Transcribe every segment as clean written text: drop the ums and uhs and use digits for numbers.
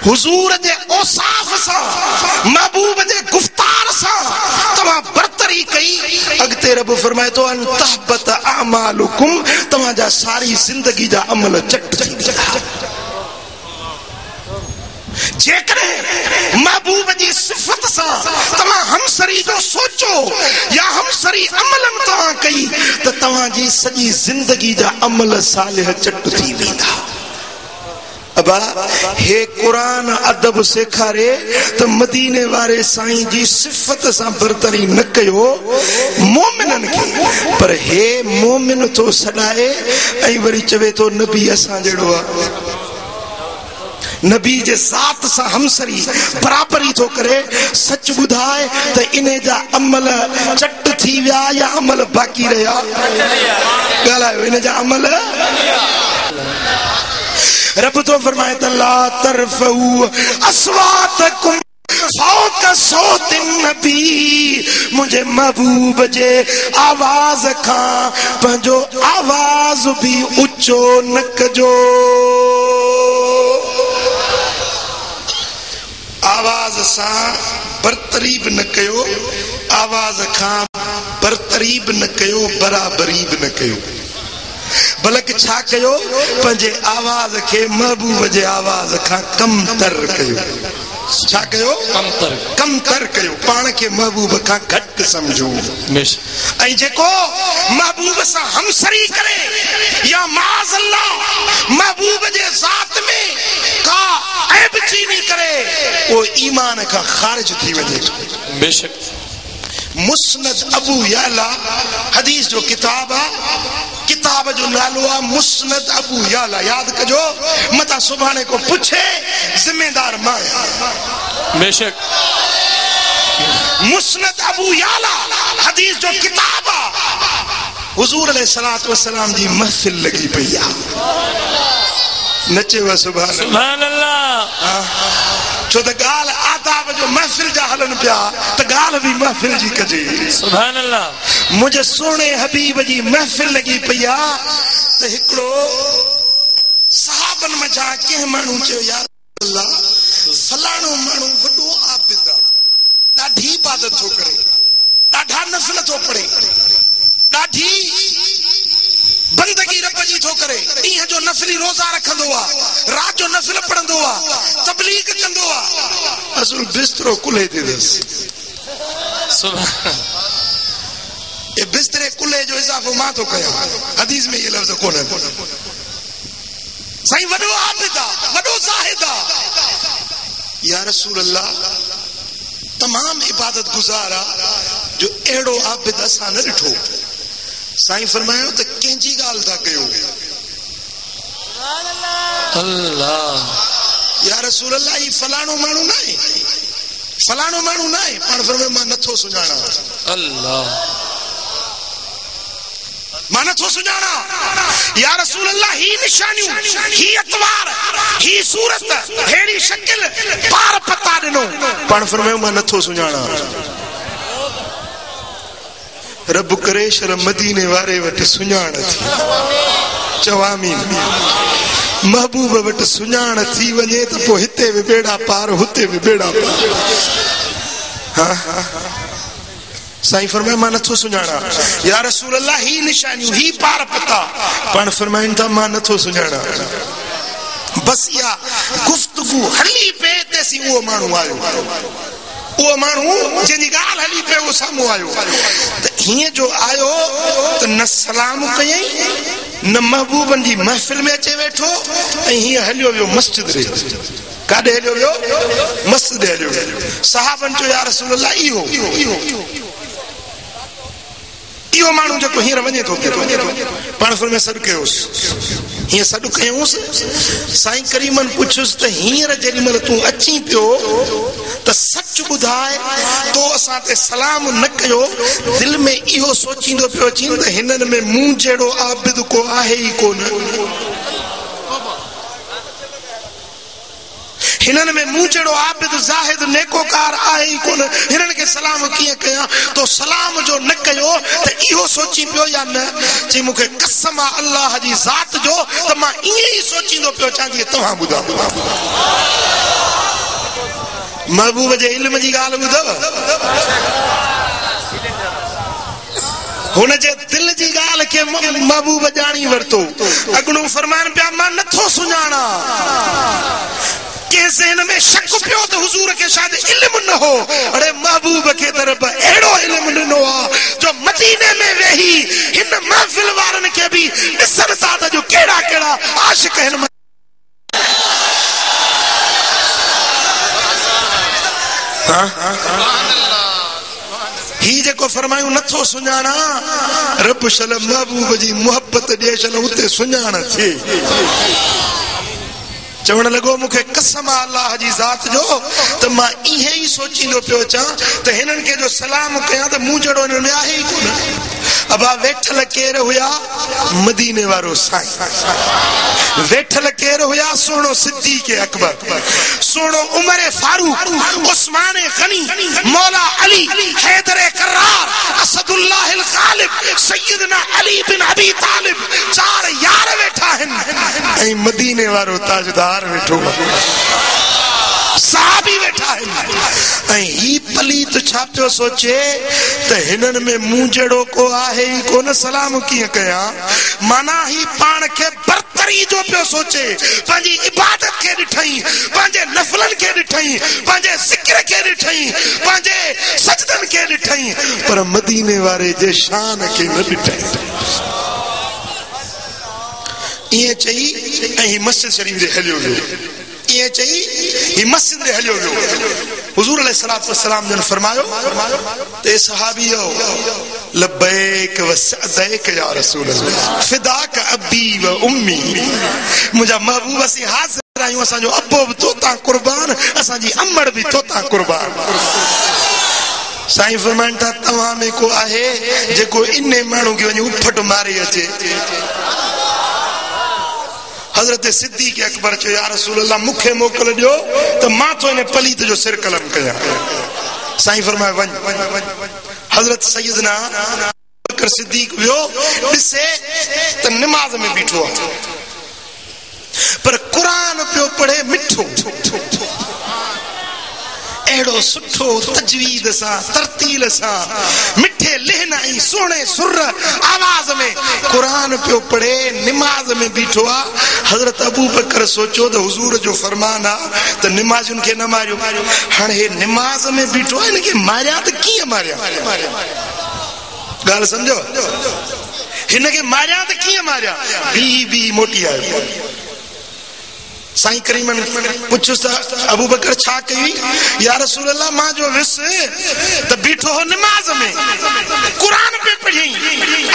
हुजूर जे औसाफ सा महबूब जे गुफ्तार सा तवा बरतरी कई अगते रब फरमाए तो अन तहबत अमालुकुम तवा जा सारी जिंदगी जा अमल चट थी विया जेकरे महबूब जी सिफत सा तवा हमसरी जो सोचो या हमसरी अमलन तवा कई तो तवा जी सजी जिंदगी जा अमल सालिह चट थी वेंदा अबा हे कुरान अदब सेखारे तो मदीने वारे साईं जी सिफत सा बरतरी न कयो मोमिनन के पर हे मोमिन तो सडाए ऐ वरी चवे तो नबी असा जड़ो नबी जे जात सा हमसरी बराबरी तो करे सच बुधाए तो इने जा अमल चट थी व्या या अमल बाकी रहा गालायो इने जा अमल रब तो फरमाए ला तरफऊ अस्वातकुम फौक सौतिन नबी मुझे महबूब जे आवाज खा पंजो आवाज भी उच्चो न कजो आवाज सा बरतरीब न कयो आवाज खा बरतरीब न कयो बराबरीब न कयो बल्कि छा कयो पंजे आवाज के महबूब जे आवाज खा कम तर कयो छा कयो कम तर कयो पान के महबूब खा घट समझो ऐं जेको महबूब सा हमसरी करे या माज़ अल्लाह महबूब जे जात में का ऐब चीनी करे वो ईमान का खारिज थी वजे बेशक मुस्नद अबू याला हदीस जो किताब किताब जो नालो आ मुस्नद अबू याला याद कजो मता सुभाने को पूछे जिम्मेदार मां बेशक मुस्नद अबू याला हदीस जो किताब हुजूर अलैहिस्सलातु वस्सलाम जी महफिल लगी पईया नचे व सुभान अल्लाह छो त गाल आदाब जो महफिल जा हलन पिया त गाल भी महफिल जी कजे सुभान अल्लाह मुझे सोने हबीब जी महफिल लगी पईया त हिकड़ो सहाबन में जा के मानू चयो यार अल्लाह फलाणो मानू वडो आबिद ॾाढी इबादत थो करे ॾाढा नफिल थो पढ़े ॾाढी बंदगी रब जी थो करे ॾींहं जो नफिली रोज़ा रखंदो आ रात जो नफिल पढ़ंदो आ तबलीग कंदो आ असुल बिस्तरो कुल्हे दे दस सुभान ए बिस्तरे कुल्हे जो इजाफो मां तो कया हदीस में ये लफ्ज कोन है साईं वडो आबिदा वडो जाहिदा या रसूल अल्लाह तमाम इबादत गुजारा जो एड़ो आबिद असा न ॾिठो साईं फरमायो तो कंहिंजी ॻाल्हि था कयो अल्लाह या रसूल अल्लाह ई फलाणो माण्हू न आहे पाण फरमायो मां नथो सुञाणा अल्लाह मां नथो सुञाणा या रसूल अल्लाह ही निशानियूं ही अतवार ही सूरत हेड़ी शक्ल पार पता ॾिनो पाण फरमायो मां नथो सुञाणा रब करे शर मदीने वारे वट सुञाण थी चवामीन महबूब वट सुञाण थी वने तो पो हिते भी बेड़ा पार हुते भी बेड़ा पार हाँ साईं फरमाए मां नथो सुञाणा या रसूल अल्लाह ही निशानियूं ही पार पता पण फरमाइन था मां नथो सुञाणा बस या गुफ्तगू हली पे तेसी वो माण्हू आयो वो माण्हू जिंदी गाल हली पे वो सामू आयो त हिए जो आयो तो न सलाम कयई न महबूबन जी महफिल में अचे वेठो ऐं हिए हलियो वियो मस्जिद रे काडे हलियो वियो मस्जिद हलियो सहाबन जो या रसूल अल्लाह इहो माण्हू जेको हींअर वञे थो पाण फरमाए सॾु कयोसि हीअं सॾु कयूंसि साईं करीमन पुछियुसि त हींअर जेॾी महिल तूं अची पियो त सच ॿुधाए तो असां ते सलाम न कयो दिलि में इहो सोचींदो पियो अची त हिननि में मूं जहिड़ो आबिद को आहे ई कोन हिननि में मूं जहिड़ो आबिद ज़ाहिद नेकोकार आहे ई कोन हिननि खे सलाम कीअं कयां तो सलाम जो न कयो त इहो सोची पियो या न चई मूंखे कसम आहे अल्लाह जी ज़ात जो त मां ईअं ई सोचींदो पियो अचां जीअं तव्हां ॿुधायो महबूब जे इल्म जी गाल ॿुधव हुन जे दिल जी गाल के महबूब जानी वरतो अगणो फरमान पिया मां नथो सुञाणा के ज़हन में शक पियो तो हुजूर के शायद इल्म न हो अरे महबूब के तरफ एड़ो इल्म ॾिनो आ जो मदीने में वेही इन महफिल वारन के भी ॾिसण था त जो केड़ा केड़ा आशिक आहिनि ही जेको फरमायूं नथो सुञाणा रब शल महबूब जी मोहब्बत ॾे शल उते सुञाण थिए चवण लॻो मूंखे कसम अल्लाह जी ज़ात जो त मां इहे ई सोचींदो पियो अचां त हिननि खे जो सलाम कयां त मूं जहिड़ो हिननि में आहे ई कोन अबा वेठल केर हुया मदीने वारो साईं वेठल केर हुया सोनो सिद्दीक़ अकबर सोनो उमर फारूक उस्मान गनी मौला अली हैदर करार असदुल्लाह अल गालिब सैयदना अली बिन अबी तालिब चार यार वेठा हैं ऐं मदीने वारो ताजदार वेठो साहबी वेठा है ही पलीत छा पियो सोचे त हिननि में मूं जहिड़ो को आहे ई कोन सलाम कीअं कयां माना ही पाण खे बरतरी जो पियो सोचे पंहिंजी इबादत खे ॾिठई पंहिंजे नफ़लनि खे ॾिठई पंहिंजे ज़िक्र खे ॾिठई पंहिंजे सजदनि खे ॾिठई पर मदीने वारे जे शान खे न ॾिठई इएं चई ऐं ही मस्जिद शरीफ ॾे हलियो वियो ये चाहिए मस्जिद रे हलियो हुजूर अलैहिस्सलातु वस्सलाम जन फरमायो ते सहाबियो लब्बैक व सअदैक या रसूल अल्लाह फिदाक अबी व उम्मी मुजा महबूब से हाजिर आयो असा जो अब्बो भी तोता कुर्बान असा जी अम्मड़ भी तोता कुर्बान साईं फरमान था तवा में को आहे जेको इने मानू के वनी उफट मारे अचे हजरत सिद्दीक़ अकबर चयो या रसूल अल्लाह मुखे मोकल दियो तो मां तो इने पलीत जो सिर कलम कया साईं फरमाए वन हजरत सैयदना बकर सिद्दीक़ वियो ॾिसे त नमाज में बीठो पर कुरान पियो पढ़े मिठो एड़ो सुठो तजवीद सा तरतील सा मिठे लहनाई सोने सुर आवाज में कुरान पियो पढ़े नमाज में बीठो आ हजरत अबू बकर सोचो तो हुजूर जो फरमान आ तो नमाजुन के न मारियो हाणे हे नमाज में बीठो है इनके मारिया तो किए मारिया गाल समझो इनके मारिया तो किए मारिया बी मोटी आयो साईं करीमन पुछुस अबू बकर छा कई या रसूल अल्लाह मां जो विस त बीठो हो नमाज में कुरान पे पढ़ी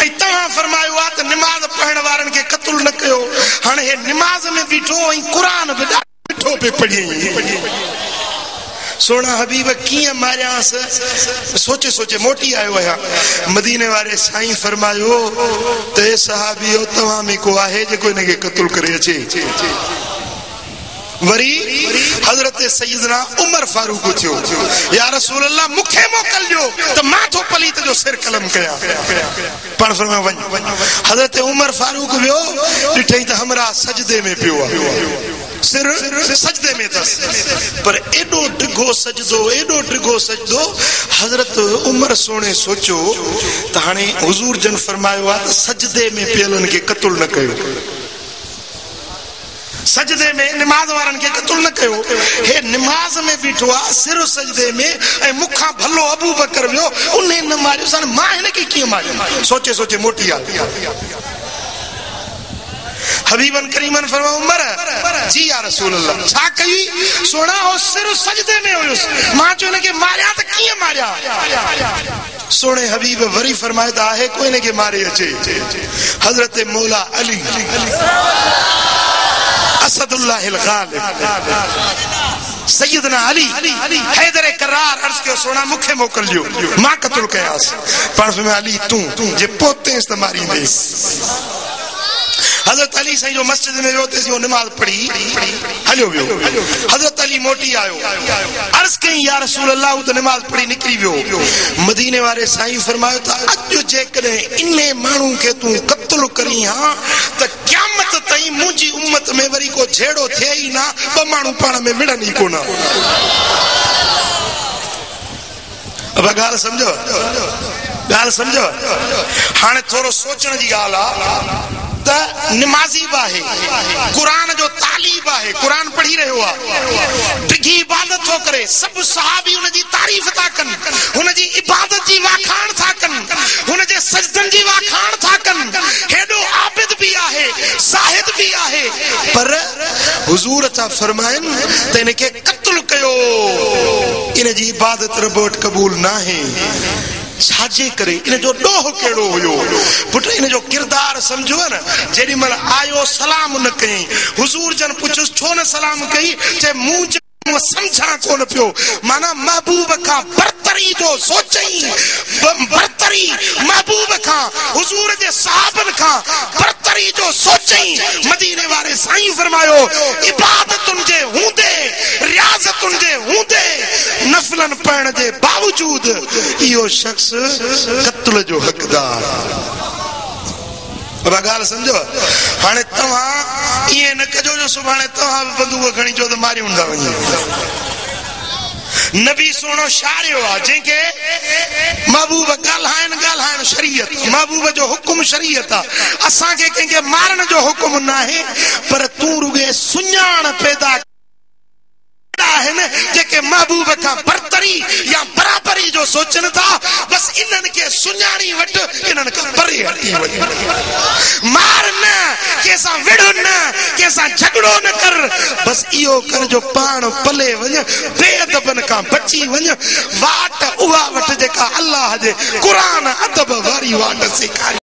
ऐं तव्हां फरमायो आ त नमाज पढ़ण वारन के कत्ल न कयो हाणे हे नमाज में बीठो ऐं कुरान पे बीठो पे पढ़ी सोना हबीब किए मारियास सोचे सोचे मोटी आयो है मदीने वाले साईं फरमायो ते सहाबियो तव्हां में को आहे जेको इनके कत्ल करे अचे वरी हजरत सैयदना उमर फारूक थियो या रसूल अल्लाह मुखे मोकल दियो तो मां तो पलीत जो सिर कलम कया पण फरमायो वन हजरत उमर फारूक वियो ॾिठई त हमरा सजदे में पियो सिर सजदे में थस पर एडो डिघो सजदो हजरत उमर सोने सोचो त हाणे हुजूर जन फरमायो आ त सजदे में पियलन के कत्ल न कयो सजदे में नमाज वारन के कत्ल न कयो हे नमाज में बीठो आ सिर सजदे में ए मुखा भलो अबू बकर वियो उन्हें न मारियो सन मां इने के की मारियो सोचे सोचे मोटी आ हबीबन करीमन फरमा उमर जी या रसूल अल्लाह छा कई सोना हो सिर सजदे में हुयो मां जो इने के मारिया त की मारिया सोने हबीब वरी फरमाया है कोई ने के मारे अचे हजरत मौला अली असदुल्लाह अल गालिब सैयदना अली हैदर करार अर्ज के सोना मुखे मोकल दियो मां कत्ल कयास पर में अली तू जे पोते इस्तेमारी देस हजरत अली साईं जो मस्जिद में रोते जो नमाज पढ़ी हलियो वियो हजरत अली मोटी आयो अर्ज कई या रसूल अल्लाह तो नमाज पढ़ी निकली वियो मदीने वाले साईं फरमायो था अज जे करे इने मानू के तू कत्ल करी हां त क़यामत ताईं मुजी उम्मत में वरी को झेड़ो थे ही ना ब मानू पाण में मिलण ही कोना गाल समझो हाँ थोड़ो सोचण की गाल नमाजी बाहे कुरान जो तालीब है कुरान पढ़ी रहो डिघी इबादत थो करे सब सहाबी उन जी तारीफ था कन उन जी इबादत जी वाखाण था कन उन जे सजदन जी वाखाण था कन हेडो आबिद भी आहे साहिद भी आहे पर हुजूर चा फरमाइन त इनके कत्ल कयो इन जी इबादत रबोट कबूल ना है छाजे करे इन जो डोह केड़ो हुयो पुट इन जो किरदार समझो न जेडी मल आयो सलाम न कई हुजूर जन पुछस छो न सलाम कई जे मुंह समझा कोन पियो माना महबूब का बरतरी जो सोचई बरतरी महबूब का हुजूर जे सहाबन का बरतरी जो सोचई मदीने वाले साईं फरमायो इबादतुन जे हुंदे रियाज़तुन जे हुंदे नफलन पढ़न जे बावजूद इहो शख्स कत्ल जो हकदार गाल समझो हाँ तवा ये न कजो जो सुभाणे तवा बंदूक खणी जो तो मारी हुंदा वञे नबी सोनो शारियो आ जेके महबूब गाल्हाइन शरीयत महबूब जो हुकुम शरीयत असा के के मारण जो हुकुम ना है पर तू रुगे सुञाण पैदा है न जेके महबूब का बरतरी या बराबरी जो सोचन था बस इनन के सुञाणी वट इनन के परे हटी वई मार न कैसा विड़ो न कैसा झगड़ो न कर बस इयो कर जो पाण पले वञ बेअदबन का बची वञ वाट उहा वट जेका अल्लाह जे कुरान अदब वारी वाट सेखारी